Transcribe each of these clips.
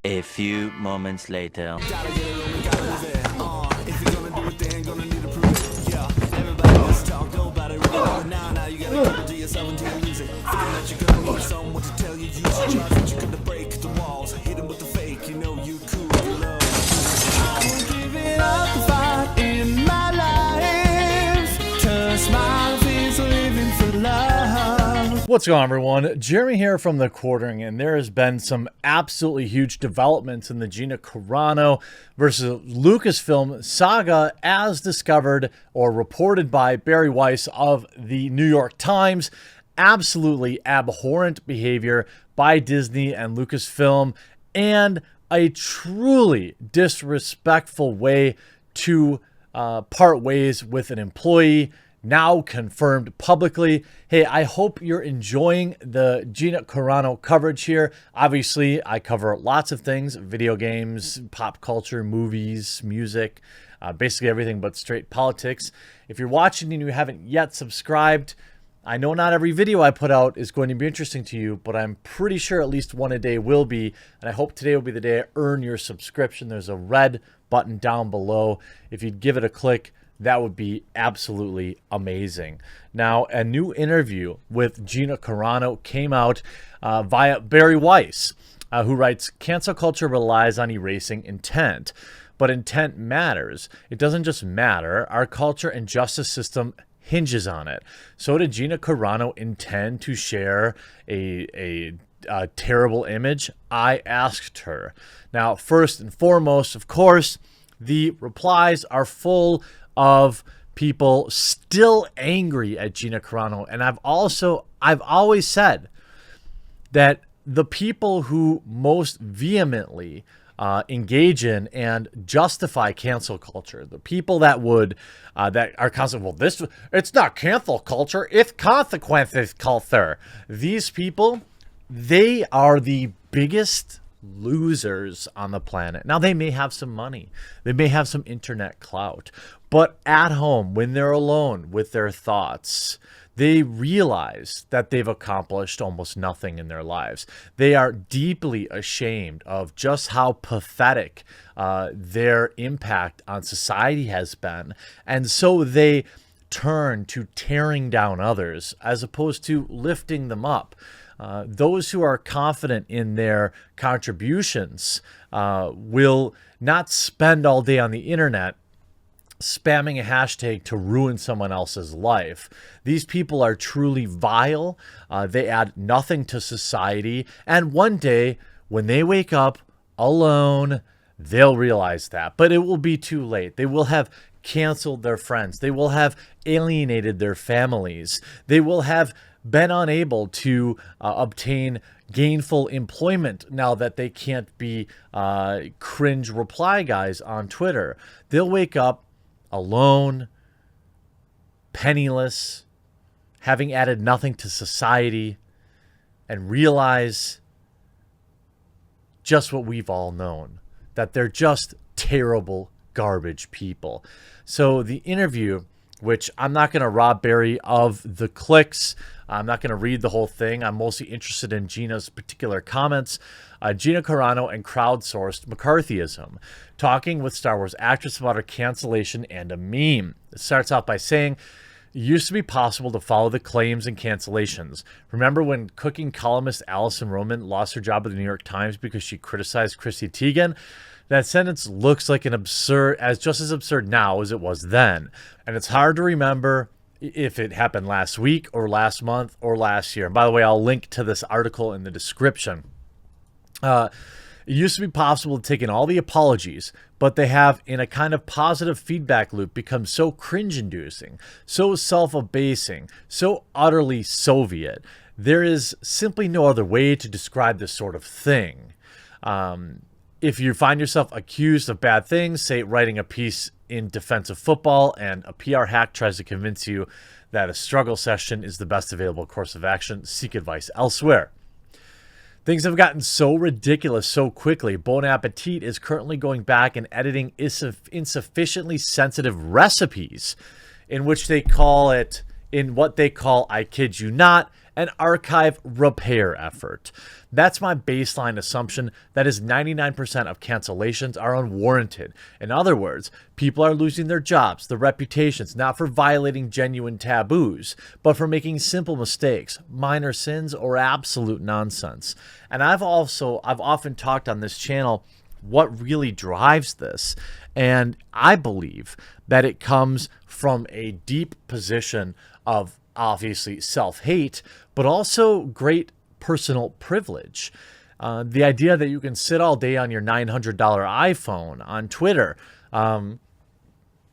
A few moments later. What's going on, everyone? Jeremy here from The Quartering, and there has been some absolutely huge developments in the Gina Carano versus Lucasfilm saga as discovered or reported by Barry Weiss of the New York Times. Absolutely abhorrent behavior by Disney and Lucasfilm, and a truly disrespectful way to part ways with an employee, now confirmed publicly. Hey, I hope you're enjoying the Gina Carano coverage here. Obviously, I cover lots of things: video games, pop culture, movies, music, basically everything but straight politics. If you're watching and you haven't yet subscribed, I know not every video I put out is going to be interesting to you, but I'm pretty sure at least one a day will be, and I hope today will be the day I earn your subscription. There's a red button down below. If you'd give it a click, that would be absolutely amazing. Now, a new interview with Gina Carano came out via Barry Weiss, who writes, "Cancel culture relies on erasing intent, but intent matters. It doesn't just matter. Our culture and justice system hinges on it." So did Gina Carano intend to share a terrible image? I asked her. Now, first and foremost, of course, the replies are full of people still angry at Gina Carano. And I've always said that the people who most vehemently engage in and justify cancel culture, the people that would that are constantly, well, it's not cancel culture, it's consequences culture. These people, they are the biggest losers on the planet. Now, they may have some money, they may have some internet clout, but at home, when they're alone with their thoughts, they realize that they've accomplished almost nothing in their lives. They are deeply ashamed of just how pathetic their impact on society has been, and so they turn to tearing down others as opposed to lifting them up. Those who are confident in their contributions will not spend all day on the internet spamming a hashtag to ruin someone else's life. These people are truly vile. They add nothing to society. And one day, when they wake up alone, they'll realize that. But it will be too late. They will have canceled their friends. They will have alienated their families. They will have been unable to obtain gainful employment now that they can't be cringe reply guys on Twitter. They'll wake up alone, penniless, having added nothing to society, and realize just what we've all known, that they're just terrible garbage people. So the interview, which I'm not going to rob Barry of the clicks, I'm not going to read the whole thing. I'm mostly interested in Gina's particular comments. Gina Carano and crowdsourced McCarthyism, talking with Star Wars actress about her cancellation and a meme. It starts off by saying, "It used to be possible to follow the claims and cancellations. Remember when cooking columnist Allison Roman lost her job at the New York Times because she criticized Chrissy Teigen? That sentence looks like just as absurd now as it was then. And it's hard to remember if it happened last week or last month or last year." And by the way, I'll link to this article in the description. It used to be possible to take in all the apologies, but they have, in a kind of positive feedback loop, become so cringe-inducing, so self-abasing, so utterly Soviet. There is simply no other way to describe this sort of thing. If you find yourself accused of bad things, say writing a piece in defense of football, and a PR hack tries to convince you that a struggle session is the best available course of action, seek advice elsewhere. Things have gotten so ridiculous so quickly. Bon Appetit is currently going back and editing insufficiently sensitive recipes in which they call it, in what they call, I kid you not, an archive repair effort. That's my baseline assumption. That is 99% of cancellations are unwarranted. In other words, people are losing their jobs, their reputations, not for violating genuine taboos, but for making simple mistakes, minor sins, or absolute nonsense. And I've often talked on this channel what really drives this. And I believe that it comes from a deep position of obviously self-hate, but also great personal privilege. The idea that you can sit all day on your $900 iPhone on Twitter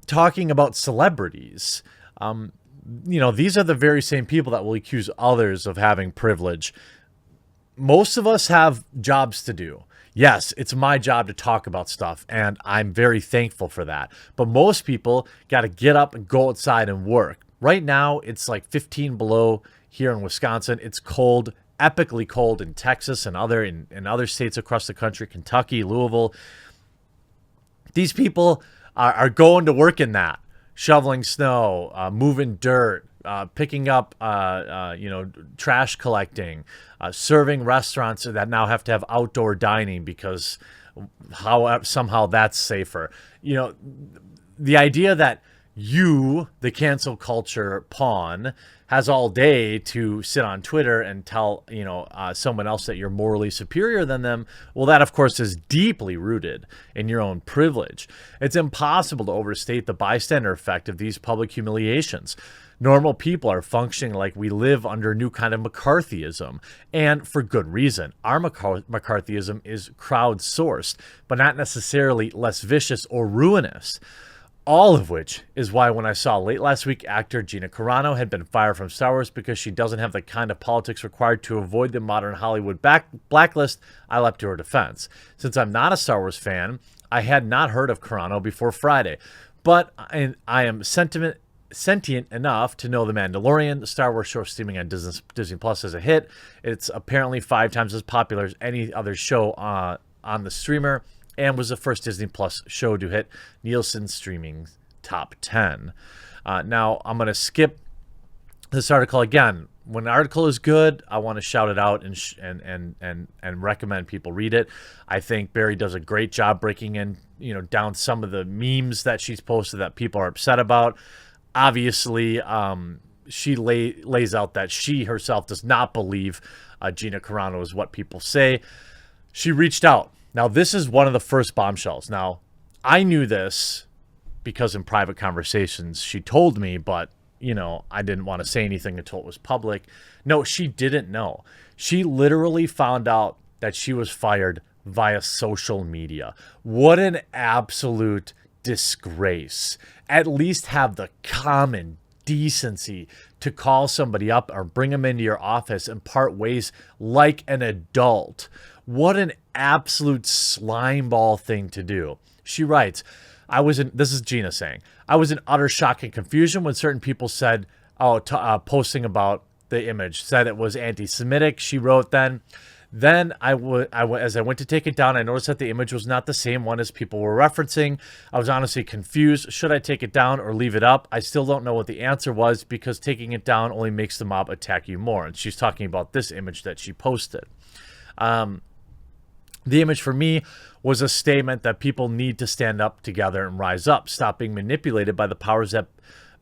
talking about celebrities. These are the very same people that will accuse others of having privilege. Most of us have jobs to do. Yes, it's my job to talk about stuff, and I'm very thankful for that. But most people got to get up and go outside and work. Right now, it's like 15 below here in Wisconsin. It's cold, epically cold in Texas and in other states across the country, Kentucky, Louisville. These people are going to work in that, shoveling snow, moving dirt, picking up, trash collecting, serving restaurants that now have to have outdoor dining because somehow that's safer. The idea that you, the cancel culture pawn, has all day to sit on Twitter and tell, someone else that you're morally superior than them. Well, that, of course, is deeply rooted in your own privilege. It's impossible to overstate the bystander effect of these public humiliations. Normal people are functioning like we live under a new kind of McCarthyism, and for good reason. Our McCarthyism is crowdsourced, but not necessarily less vicious or ruinous. All of which is why when I saw late last week actor Gina Carano had been fired from Star Wars because she doesn't have the kind of politics required to avoid the modern Hollywood blacklist, I leapt to her defense. Since I'm not a Star Wars fan, I had not heard of Carano before Friday, but I am sentient enough to know the Mandalorian, the Star Wars show streaming on Disney Plus, is a hit. It's apparently 5 times as popular as any other show on the streamer, and was the first Disney Plus show to hit Nielsen streaming top 10. Now, I'm going to skip this article again. When an article is good, I want to shout it out and recommend people read it. I think Barry does a great job breaking in, down some of the memes that she's posted that people are upset about. Obviously, she lays out that she herself does not believe Gina Carano is what people say. She reached out. Now, this is one of the first bombshells. Now, I knew this because in private conversations she told me, but, I didn't want to say anything until it was public. No, she didn't know. She literally found out that she was fired via social media. What an absolute disgrace. At least have the common decency to call somebody up or bring them into your office and part ways like an adult. What an absolute slimeball thing to do. She writes, this is Gina saying, I was in utter shock and confusion when certain people said, posting about the image, said it was anti-Semitic. She wrote then as I went to take it down, I noticed that the image was not the same one as people were referencing. I was honestly confused. Should I take it down or leave it up? I still don't know what the answer was because taking it down only makes the mob attack you more. And she's talking about this image that she posted. The image for me was a statement that people need to stand up together and rise up, stop being manipulated by the powers that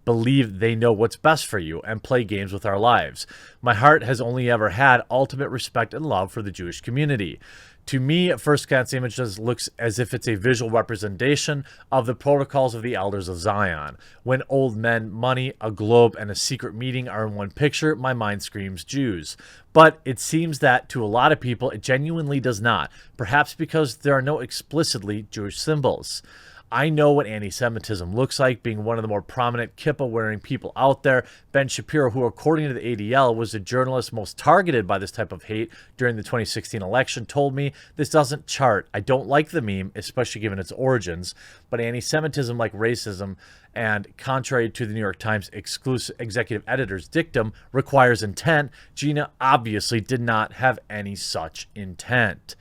believe they know what's best for you and play games with our lives. My heart has only ever had ultimate respect and love for the Jewish community. To me, at first glance, the image looks as if it's a visual representation of the protocols of the elders of Zion. When old men, money, a globe, and a secret meeting are in one picture, my mind screams Jews. But it seems that to a lot of people, it genuinely does not, perhaps because there are no explicitly Jewish symbols. I know what anti-Semitism looks like, being one of the more prominent kippah-wearing people out there. Ben Shapiro, who according to the ADL was the journalist most targeted by this type of hate during the 2016 election, told me, this doesn't chart. I don't like the meme, especially given its origins, but anti-Semitism, like racism, and contrary to the New York Times exclusive executive editor's dictum, requires intent. Gina obviously did not have any such intent.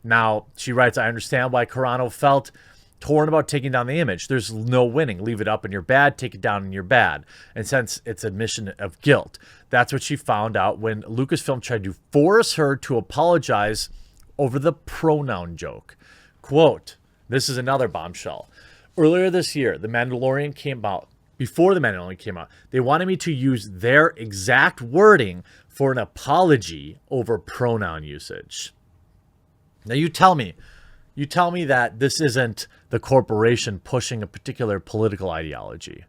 Now, she writes, I understand why Carano felt torn about taking down the image. There's no winning. Leave it up and you're bad, take it down and you're bad. And since it's admission of guilt, that's what she found out when Lucasfilm tried to force her to apologize over the pronoun joke. Quote, this is another bombshell. Earlier this year, The Mandalorian came out. Before The Mandalorian came out, they wanted me to use their exact wording for an apology over pronoun usage. Now you tell me that this isn't the corporation pushing a particular political ideology.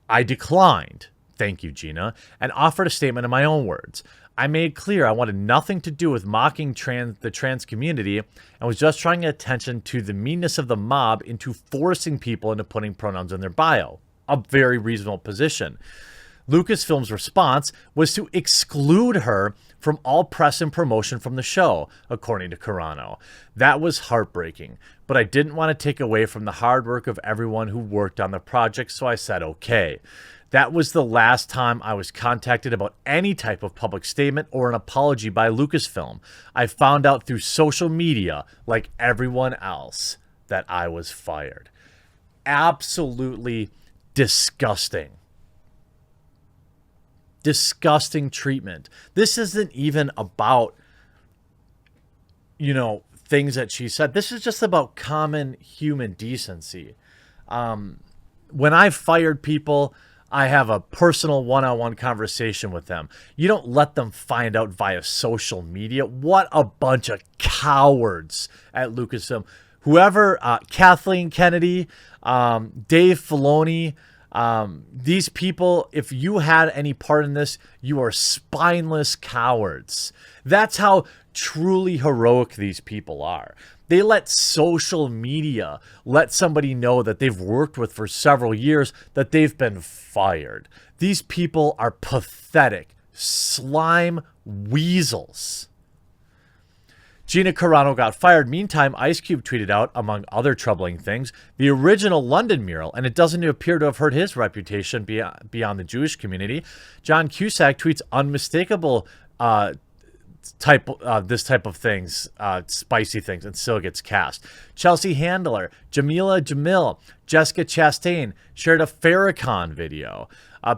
I declined, thank you, Gina, and offered a statement in my own words. I made clear I wanted nothing to do with mocking the trans community and was just trying to attention to the meanness of the mob into forcing people into putting pronouns in their bio. A very reasonable position. Lucasfilm's response was to exclude her from all press and promotion from the show, according to Carano. That was heartbreaking, but I didn't want to take away from the hard work of everyone who worked on the project, so I said okay. That was the last time I was contacted about any type of public statement or an apology by Lucasfilm. I found out through social media, like everyone else, that I was fired. Absolutely disgusting. Disgusting treatment. This isn't even about, things that she said. This is just about common human decency. When I've fired people, I have a personal one-on-one conversation with them. You don't let them find out via social media. What a bunch of cowards at Lucasfilm. Whoever, Kathleen Kennedy, Dave Filoni, these people, if you had any part in this, you are spineless cowards. That's how truly heroic these people are. They let social media let somebody know that they've worked with for several years that they've been fired. These people are pathetic slime weasels. Gina Carano got fired. Meantime, Ice Cube tweeted out, among other troubling things, the original London mural, and it doesn't appear to have hurt his reputation beyond the Jewish community. John Cusack tweets unmistakable this type of things, spicy things, and still gets cast. Chelsea Handler, Jamila Jamil, Jessica Chastain shared a Farrakhan video.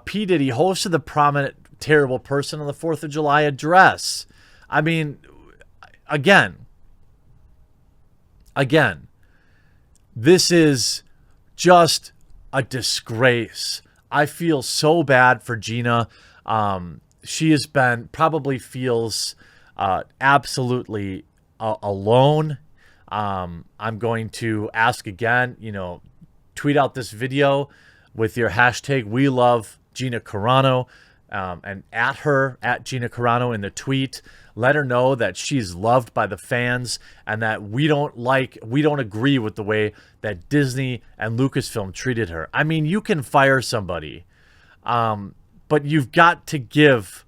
P. Diddy hosted the prominent terrible person on the 4th of July address. I mean, again, this is just a disgrace. I feel so bad for Gina. She has been, probably feels absolutely alone. I'm going to ask again, tweet out this video with your hashtag We Love Gina Carano, and at Gina Carano in the tweet. Let her know that she's loved by the fans and that we don't agree with the way that Disney and Lucasfilm treated her. I mean, you can fire somebody, but you've got to give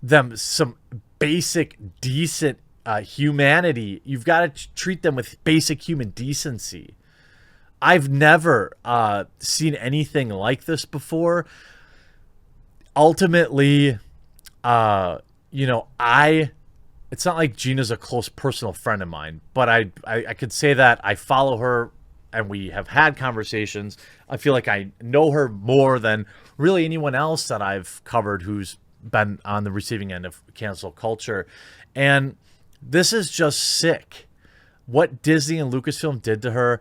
them some basic, decent humanity. You've got to treat them with basic human decency. I've never seen anything like this before. Ultimately, it's not like Gina's a close personal friend of mine, but I could say that I follow her and we have had conversations. I feel like I know her more than really anyone else that I've covered who's been on the receiving end of cancel culture. And this is just sick. What Disney and Lucasfilm did to her,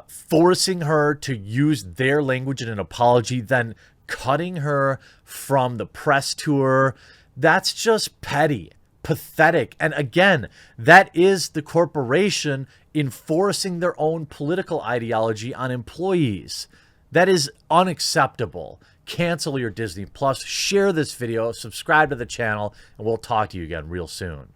forcing her to use their language in an apology, then cutting her from the press tour. That's just petty, pathetic. And again, that is the corporation enforcing their own political ideology on employees. That is unacceptable. Cancel your Disney Plus. Share this video, subscribe to the channel, and we'll talk to you again real soon.